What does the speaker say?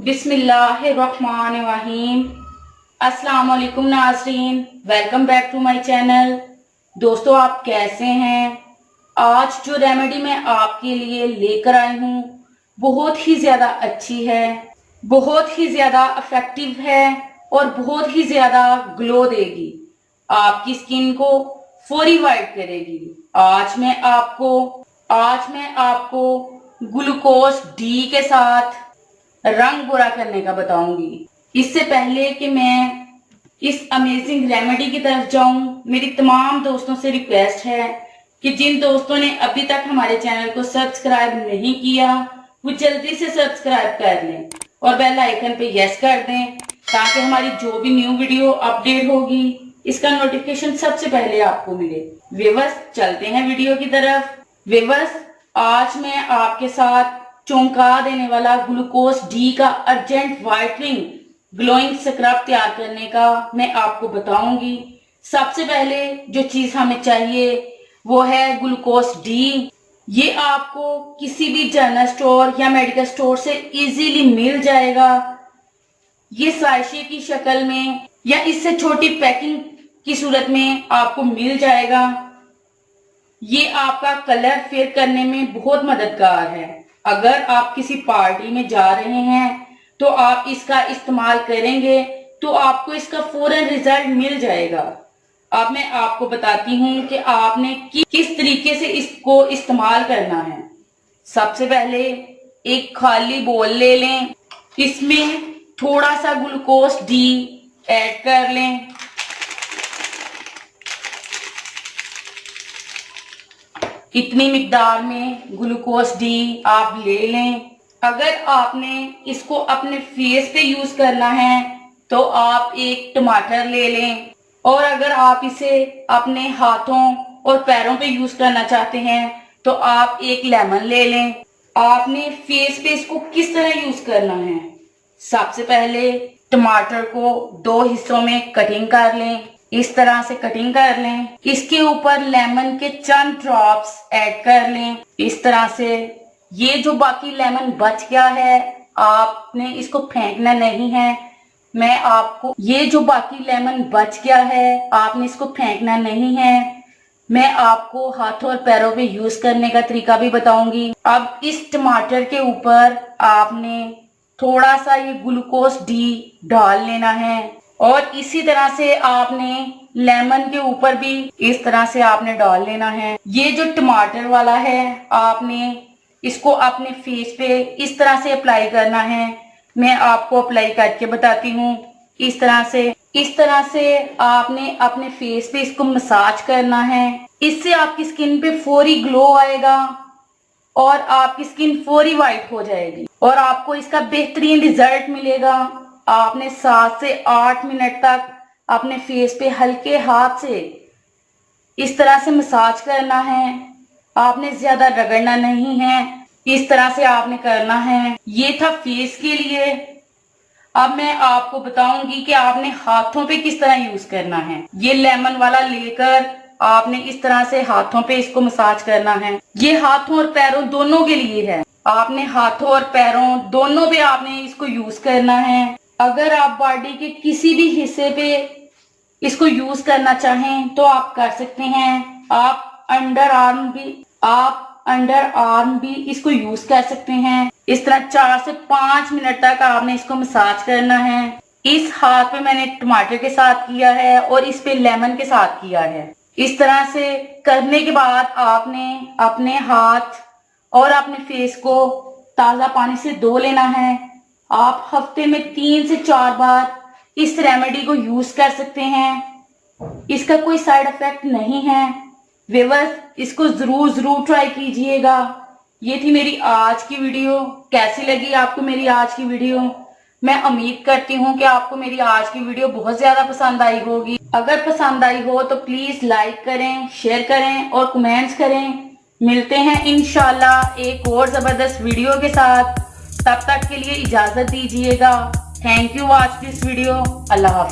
बिस्मिल्लाहिर्रहमानिर्रहीम। अस्सलाम वालेकुम नाज़रीन, welcome back to my channel. दोस्तों, आप कैसे हैं? आज जो रेमेडी मैं आपके लिए लेकर आई हूँ बहुत ही ज़्यादा अच्छी है, बहुत ही ज़्यादा इफेक्टिव है और बहुत ही ज़्यादा ग्लो देगी, आपकी स्किन को फौरी वाइट करेगी। आज मैं आपको ग्लूकोज डी के साथ रंग गोरा करने का बताऊंगी। इससे पहले कि मैं इस अमेजिंग रेमेडी की तरफ जाऊं, मेरी तमाम दोस्तों से रिक्वेस्ट है कि जिन दोस्तों ने अभी तक हमारे चैनल को सब्सक्राइब नहीं किया वो जल्दी से सब्सक्राइब कर लें और बेल आइकन पे यस कर दें, ताकि हमारी जो भी न्यू वीडियो अपडेट होगी इसका नोटिफिकेशन सबसे पहले आपको मिले। व्यूअर्स, चलते हैं वीडियो की तरफ। व्यूअर्स, आज मैं आपके साथ चौंका देने वाला ग्लूकोज डी का अर्जेंट वाइटनिंग ग्लोइंग स्क्रब तैयार करने का मैं आपको बताऊंगी। सबसे पहले जो चीज हमें चाहिए वो है ग्लूकोज डी। ये आपको किसी भी जनरल स्टोर या मेडिकल स्टोर से इजीली मिल जाएगा। ये साइशे की शक्ल में या इससे छोटी पैकिंग की सूरत में आपको मिल जाएगा। ये आपका कलर फेड करने में बहुत मददगार है। अगर आप किसी पार्टी में जा रहे हैं तो आप इसका इस्तेमाल करेंगे तो आपको इसका फौरन रिजल्ट मिल जाएगा। अब मैं आपको बताती हूँ कि आपने किस तरीके से इसको इस्तेमाल करना है। सबसे पहले एक खाली बोल ले लें, इसमें थोड़ा सा ग्लूकोज डी ऐड कर लें। इतनी मिकदार में ग्लूकोज डी आप ले लें। अगर आपने इसको अपने फेस पे यूज करना है तो आप एक टमाटर ले लें, और अगर आप इसे अपने हाथों और पैरों पे यूज करना चाहते हैं तो आप एक लेमन ले लें। आपने फेस पे इसको किस तरह यूज करना है, सबसे पहले टमाटर को 2 हिस्सों में कटिंग कर लें। इस तरह से कटिंग कर लें। इसके ऊपर लेमन के चंद ड्रॉप्स ऐड कर लें। इस तरह से ये जो बाकी लेमन बच गया है आपने इसको फेंकना नहीं है। मैं आपको ये जो बाकी लेमन बच गया है आपने इसको फेंकना नहीं है। मैं आपको हाथों और पैरों पे यूज करने का तरीका भी बताऊंगी। अब इस टमाटर के ऊपर आपने थोड़ा सा ये ग्लूकोज डी डाल लेना है, और इसी तरह से आपने लेमन के ऊपर भी इस तरह से आपने डाल लेना है। ये जो टमाटर वाला है आपने इसको अपने फेस पे इस तरह से अप्लाई करना है। मैं आपको अप्लाई करके बताती हूँ। इस तरह से आपने अपने फेस पे इसको मसाज करना है। इससे आपकी स्किन पे फौरी ग्लो आएगा और आपकी स्किन फौरी वाइट हो जाएगी और आपको इसका बेहतरीन रिजल्ट मिलेगा। आपने 7 से 8 मिनट तक अपने फेस पे हल्के हाथ से इस तरह से मसाज करना है। आपने ज्यादा रगड़ना नहीं है, इस तरह से आपने करना है। ये था फेस के लिए। अब मैं आपको बताऊंगी कि आपने हाथों पे किस तरह यूज करना है। ये लेमन वाला लेकर आपने इस तरह से हाथों पे इसको मसाज करना है। ये हाथों और पैरों दोनों के लिए है। आपने हाथों और पैरों दोनों पे आपने इसको यूज करना है। अगर आप बॉडी के किसी भी हिस्से पे इसको यूज करना चाहें तो आप कर सकते हैं। आप अंडर आर्म भी इसको यूज कर सकते हैं। इस तरह 4 से 5 मिनट तक आपने इसको मसाज करना है। इस हाथ पे मैंने टमाटर के साथ किया है और इस पे लेमन के साथ किया है। इस तरह से करने के बाद आपने अपने हाथ और अपने फेस को ताजा पानी से धो लेना है। आप हफ्ते में 3 से 4 बार इस रेमेडी को यूज कर सकते हैं। इसका कोई साइड इफेक्ट नहीं है। व्यूअर्स, इसको जरूर ट्राई कीजिएगा। ये थी मेरी आज की वीडियो। कैसी लगी आपको मेरी आज की वीडियो? मैं उम्मीद करती हूँ कि आपको मेरी आज की वीडियो बहुत ज्यादा पसंद आई होगी। अगर पसंद आई हो तो प्लीज लाइक करें, शेयर करें और कमेंट्स करें। मिलते हैं इंशाल्लाह एक और जबरदस्त वीडियो के साथ। तब तक के लिए इजाजत दीजिएगा। Thank you watch this video. अल्लाह हाफ़िज़।